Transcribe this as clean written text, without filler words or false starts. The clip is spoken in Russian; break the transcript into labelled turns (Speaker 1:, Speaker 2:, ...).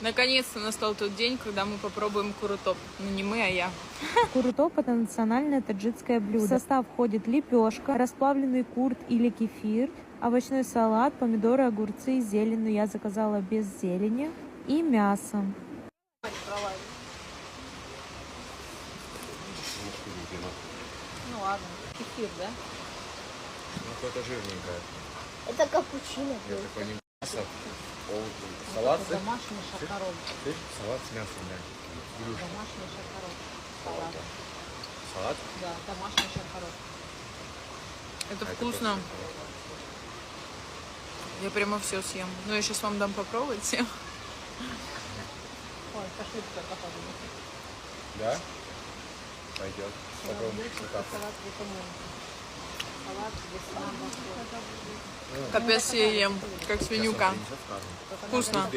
Speaker 1: Наконец-то настал тот день, когда мы попробуем курутоп. Ну, не мы, а я.
Speaker 2: Курутоп – это национальное таджикское блюдо. В состав входит лепешка, расплавленный курт или кефир, овощной салат, помидоры, огурцы, зелень, но я заказала без зелени, и мясо.
Speaker 1: Ну ладно, кефир, да?
Speaker 3: Ну, какое-то жирненькое.
Speaker 4: Это капучино.
Speaker 3: Я такой не мясо. Салат с
Speaker 1: Домашний шакарон.
Speaker 3: салат с мясом, да. Брюшко.
Speaker 1: Домашний шакарон. Салат.
Speaker 3: Салат?
Speaker 1: Да, домашний шакарон. Это
Speaker 3: А это
Speaker 1: вкусно.
Speaker 3: просто салат.
Speaker 1: Я прямо все съем. Ну, я сейчас вам дам попробовать всем. Ой, пошли
Speaker 3: Да? Пойдет. Попробуем.
Speaker 1: Капец я ем, как свинюка. Вкусно.